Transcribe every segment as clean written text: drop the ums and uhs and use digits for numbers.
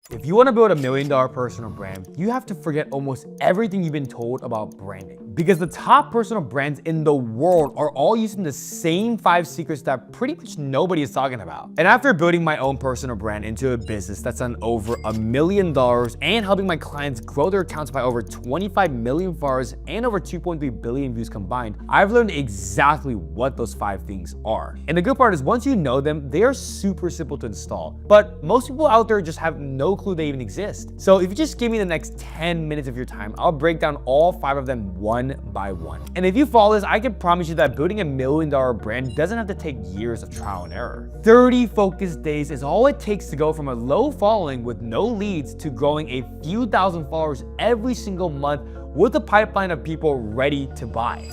If you want to build $1 million personal brand, you have to forget almost everything you've been told about branding. Because the top personal brands in the world are all using the same 5 secrets that pretty much nobody is talking about. And after building my own personal brand into a business that's done over $1 million and helping my clients grow their accounts by over 25 million followers and over 2.3 billion views combined, I've learned exactly what those 5 things are. And the good part is once you know them, they are super simple to install. But most people out there just have no clue they even exist. So if you just give me the next 10 minutes of your time, I'll break down all 5 of them one by one. And if you follow this, I can promise you that building $1 million brand doesn't have to take years of trial and error. 30 focused days is all it takes to go from a low following with no leads to growing a few thousand followers every single month with a pipeline of people ready to buy.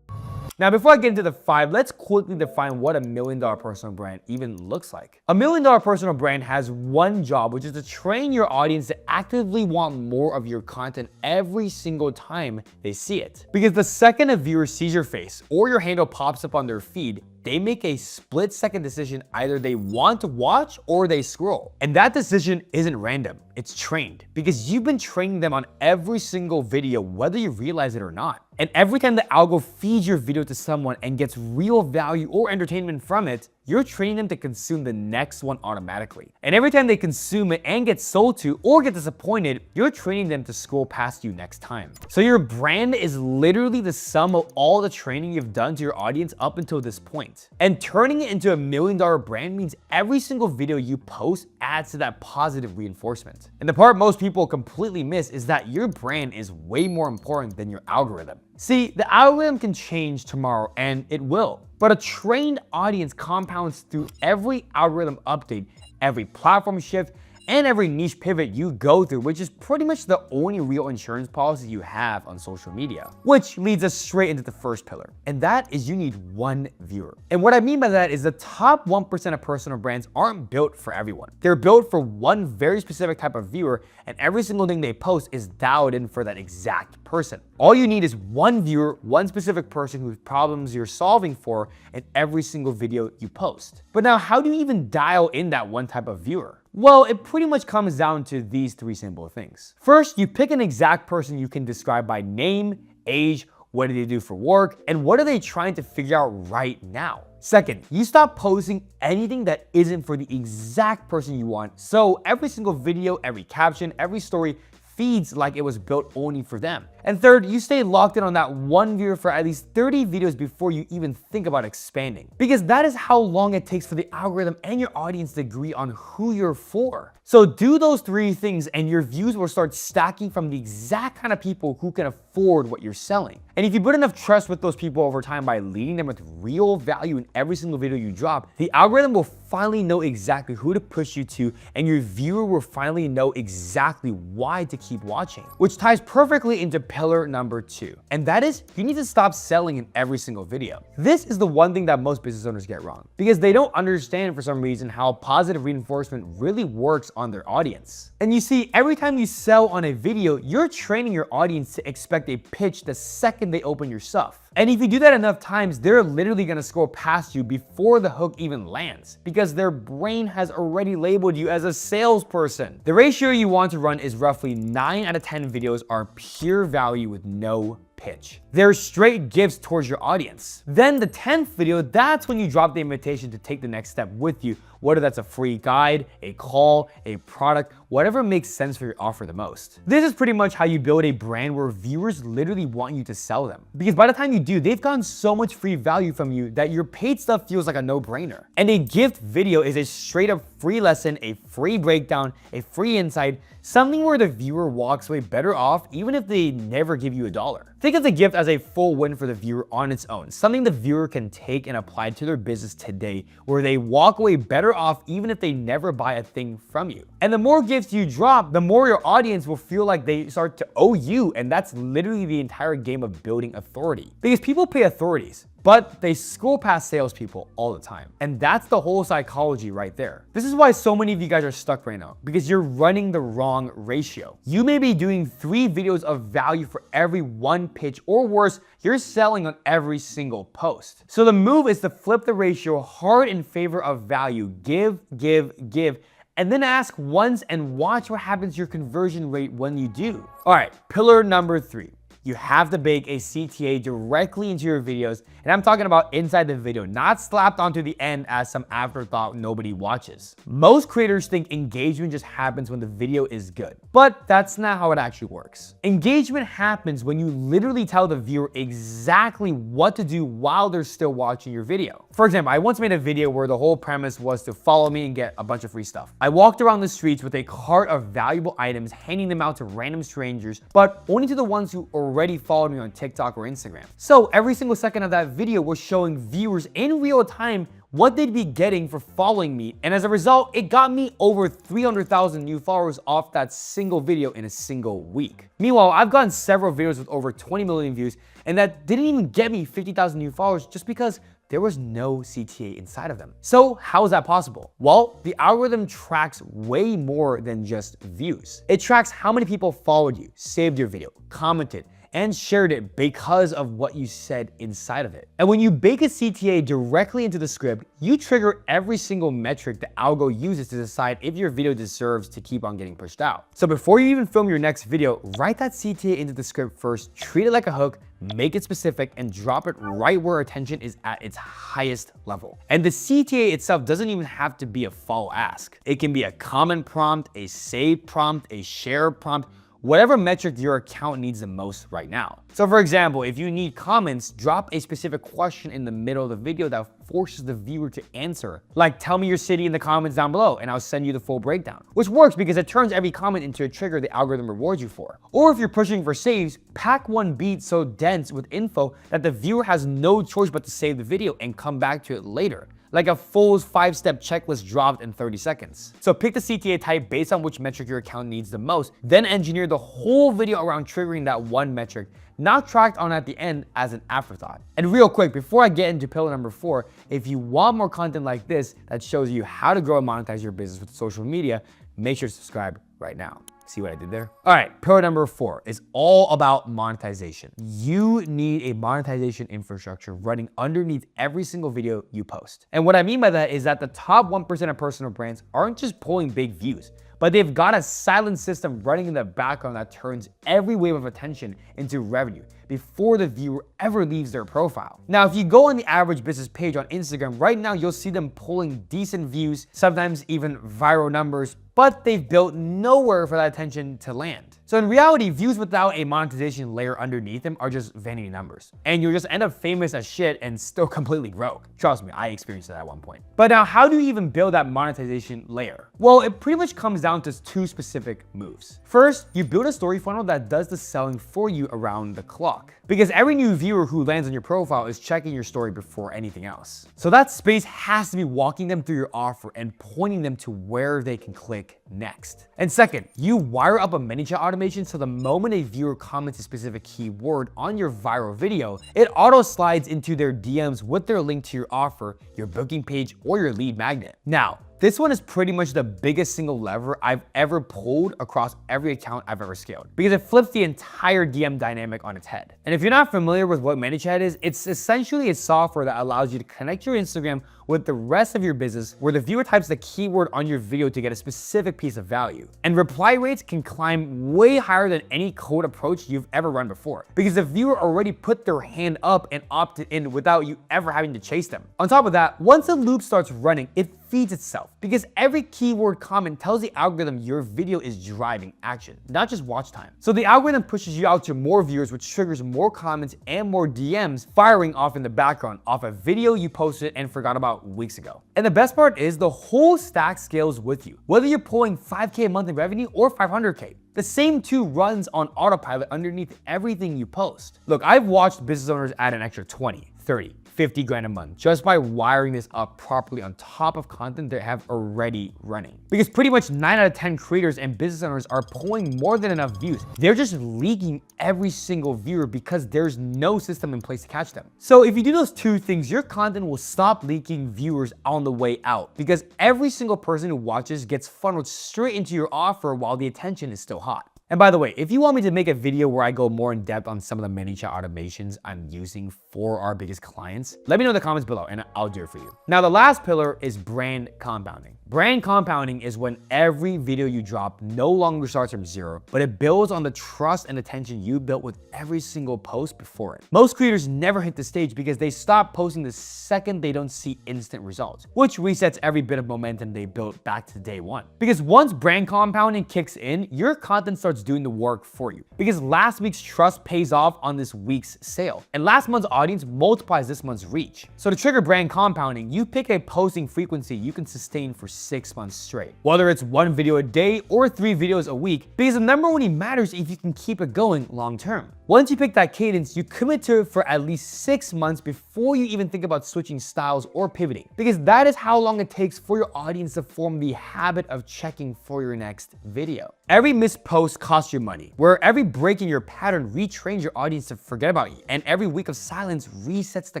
Now, before I get into the 5, let's quickly define what $1 million personal brand even looks like. $1 million personal brand has one job, which is to train your audience to actively want more of your content every single time they see it. Because the second a viewer sees your face or your handle pops up on their feed, they make a split-second decision. Either they want to watch or they scroll. And that decision isn't random, it's trained. Because you've been training them on every single video, whether you realize it or not. And every time the algo feeds your video to someone and gets real value or entertainment from it, you're training them to consume the next one automatically. And every time they consume it and get sold to or get disappointed, you're training them to scroll past you next time. So your brand is literally the sum of all the training you've done to your audience up until this point. And turning it into $1 million brand means every single video you post adds to that positive reinforcement. And the part most people completely miss is that your brand is way more important than your algorithm. See, the algorithm can change tomorrow, and it will. But a trained audience compounds through every algorithm update, every platform shift, and every niche pivot you go through, which is pretty much the only real insurance policy you have on social media. Which leads us straight into the first pillar, and that is you need one viewer. And what I mean by that is the top 1% of personal brands aren't built for everyone. They're built for one very specific type of viewer, and every single thing they post is dialed in for that exact person. All you need is one viewer, one specific person whose problems you're solving for in every single video you post. But now, how do you even dial in that one type of viewer? Well, it pretty much comes down to these 3 simple things. First, you pick an exact person you can describe by name, age, what do they do for work, and what are they trying to figure out right now. Second, you stop posting anything that isn't for the exact person you want, so every single video, every caption, every story feeds like it was built only for them. And third, you stay locked in on that one viewer for at least 30 videos before you even think about expanding. Because that is how long it takes for the algorithm and your audience to agree on who you're for. So do those 3 things and your views will start stacking from the exact kind of people who can afford what you're selling. And if you build enough trust with those people over time by leading them with real value in every single video you drop, the algorithm will finally know exactly who to push you to, and your viewer will finally know exactly why to keep watching. Which ties perfectly into pillar number 2, and that is you need to stop selling in every single video. This is the one thing that most business owners get wrong, because they don't understand for some reason how positive reinforcement really works on their audience. And you see, every time you sell on a video, you're training your audience to expect a pitch the second they open your stuff. And if you do that enough times, they're literally gonna scroll past you before the hook even lands, because their brain has already labeled you as a salesperson. The ratio you want to run is roughly 9 out of 10 videos are pure value with no pitch. They're straight gifts towards your audience. Then the 10th video, that's when you drop the invitation to take the next step with you, whether that's a free guide, a call, a product, whatever makes sense for your offer the most. This is pretty much how you build a brand where viewers literally want you to sell them. Because by the time you do, they've gotten so much free value from you that your paid stuff feels like a no-brainer. And a gift video is a straight up free lesson, a free breakdown, a free insight, something where the viewer walks away better off even if they never give you $1. Think of the gift as a full win for the viewer on its own, something the viewer can take and apply to their business today, where they walk away better off even if they never buy a thing from you. And the more gifts you drop, the more your audience will feel like they start to owe you, and that's literally the entire game of building authority. Because people pay authorities, but they scroll past salespeople all the time. And that's the whole psychology right there. This is why so many of you guys are stuck right now, because you're running the wrong ratio. You may be doing 3 videos of value for every 1 pitch, or worse, you're selling on every single post. So the move is to flip the ratio hard in favor of value. Give, give, give, and then ask once and watch what happens to your conversion rate when you do. All right, pillar number 3. You have to bake a CTA directly into your videos, and I'm talking about inside the video, not slapped onto the end as some afterthought nobody watches. Most creators think engagement just happens when the video is good, but that's not how it actually works. Engagement happens when you literally tell the viewer exactly what to do while they're still watching your video. For example, I once made a video where the whole premise was to follow me and get a bunch of free stuff. I walked around the streets with a cart of valuable items, handing them out to random strangers, but only to the ones who already followed me on TikTok or Instagram. So every single second of that video was showing viewers in real time what they'd be getting for following me, and as a result, it got me over 300,000 new followers off that single video in a single week. Meanwhile, I've gotten several videos with over 20 million views, and that didn't even get me 50,000 new followers just because there was no CTA inside of them. So how is that possible? Well, the algorithm tracks way more than just views. It tracks how many people followed you, saved your video, commented, and shared it because of what you said inside of it. And when you bake a CTA directly into the script, you trigger every single metric the algo uses to decide if your video deserves to keep on getting pushed out. So before you even film your next video, write that CTA into the script first, treat it like a hook, make it specific, and drop it right where attention is at its highest level. And the CTA itself doesn't even have to be a follow ask. It can be a comment prompt, a save prompt, a share prompt, whatever metric your account needs the most right now. So for example, if you need comments, drop a specific question in the middle of the video that forces the viewer to answer. Like, tell me your city in the comments down below and I'll send you the full breakdown. Which works because it turns every comment into a trigger the algorithm rewards you for. Or if you're pushing for saves, pack one beat so dense with info that the viewer has no choice but to save the video and come back to it later. Like a full 5-step checklist dropped in 30 seconds. So pick the CTA type based on which metric your account needs the most, then engineer the whole video around triggering that one metric, not tracked on at the end as an afterthought. And real quick, before I get into pillar number 4, if you want more content like this that shows you how to grow and monetize your business with social media, make sure to subscribe right now. See what I did there? All right, pillar number 4 is all about monetization. You need a monetization infrastructure running underneath every single video you post. And what I mean by that is that the top 1% of personal brands aren't just pulling big views, but they've got a silent system running in the background that turns every wave of attention into revenue before the viewer ever leaves their profile. Now, if you go on the average business page on Instagram right now, you'll see them pulling decent views, sometimes even viral numbers, but they've built nowhere for that attention to land. So in reality, views without a monetization layer underneath them are just vanity numbers. And you'll just end up famous as shit and still completely broke. Trust me, I experienced that at one point. But now, how do you even build that monetization layer? Well, it pretty much comes down to 2 specific moves. First, you build a story funnel that does the selling for you around the clock. Because every new viewer who lands on your profile is checking your story before anything else. So that space has to be walking them through your offer and pointing them to where they can click next. And second, you wire up a mini-chat automation so the moment a viewer comments a specific keyword on your viral video, it auto slides into their DMs with their link to your offer, your booking page, or your lead magnet. Now, this one is pretty much the biggest single lever I've ever pulled across every account I've ever scaled, because it flips the entire DM dynamic on its head. And if you're not familiar with what ManyChat is, it's essentially a software that allows you to connect your Instagram with the rest of your business, where the viewer types the keyword on your video to get a specific piece of value. And reply rates can climb way higher than any cold approach you've ever run before, because the viewer already put their hand up and opted in without you ever having to chase them. On top of that, once the loop starts running, it feeds itself, because every keyword comment tells the algorithm your video is driving action, not just watch time. So the algorithm pushes you out to more viewers, which triggers more comments and more DMs firing off in the background off a video you posted and forgot about weeks ago. And the best part is the whole stack scales with you, whether you're pulling 5K a month in revenue or 500K. The same tool runs on autopilot underneath everything you post. Look, I've watched business owners add an extra 20, 30, 50 grand a month just by wiring this up properly on top of content they have already running. Because pretty much 9 out of 10 creators and business owners are pulling more than enough views. They're just leaking every single viewer because there's no system in place to catch them. So if you do those 2 things, your content will stop leaking viewers on the way out, because every single person who watches gets funneled straight into your offer while the attention is still hot. And by the way, if you want me to make a video where I go more in depth on some of the ManyChat automations I'm using for our biggest clients, let me know in the comments below and I'll do it for you. Now, the last pillar is brand compounding. Brand compounding is when every video you drop no longer starts from zero, but it builds on the trust and attention you built with every single post before it. Most creators never hit this stage because they stop posting the second they don't see instant results, which resets every bit of momentum they built back to day one. Because once brand compounding kicks in, your content starts doing the work for you. Because last week's trust pays off on this week's sale, and last month's audience multiplies this month's reach. So to trigger brand compounding, you pick a posting frequency you can sustain for 6 months straight, whether it's 1 video a day or 3 videos a week, because the number only matters if you can keep it going long term. Once you pick that cadence, you commit to it for at least 6 months before you even think about switching styles or pivoting, because that is how long it takes for your audience to form the habit of checking for your next video. Every missed post costs you money, where every break in your pattern retrains your audience to forget about you, and every week of silence resets the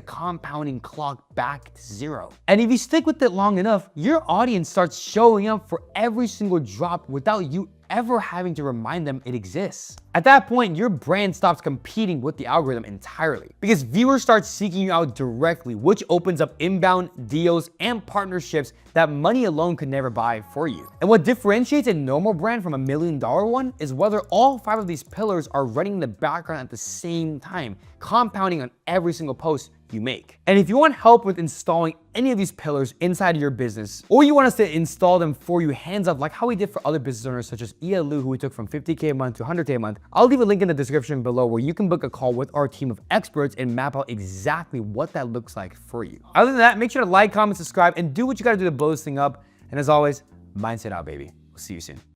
compounding clock back to zero. And if you stick with it long enough, your audience starts showing up for every single drop without you ever having to remind them it exists. At that point, your brand stops competing with the algorithm entirely, because viewers start seeking you out directly, which opens up inbound deals and partnerships that money alone could never buy for you. And what differentiates a normal brand from $1 million one is whether all 5 of these pillars are running in the background at the same time, compounding on every single post you make. And if you want help with installing any of these pillars inside of your business, or you want us to install them for you hands up like how we did for other business owners such as Lu, who we took from $50K a month to $100K a month, I'll leave a link in the description below where you can book a call with our team of experts and map out exactly what that looks like for you. Other than that, make sure to like, comment, subscribe, and do what you gotta do to blow this thing up. And as always, mindset out, baby. We'll see you soon.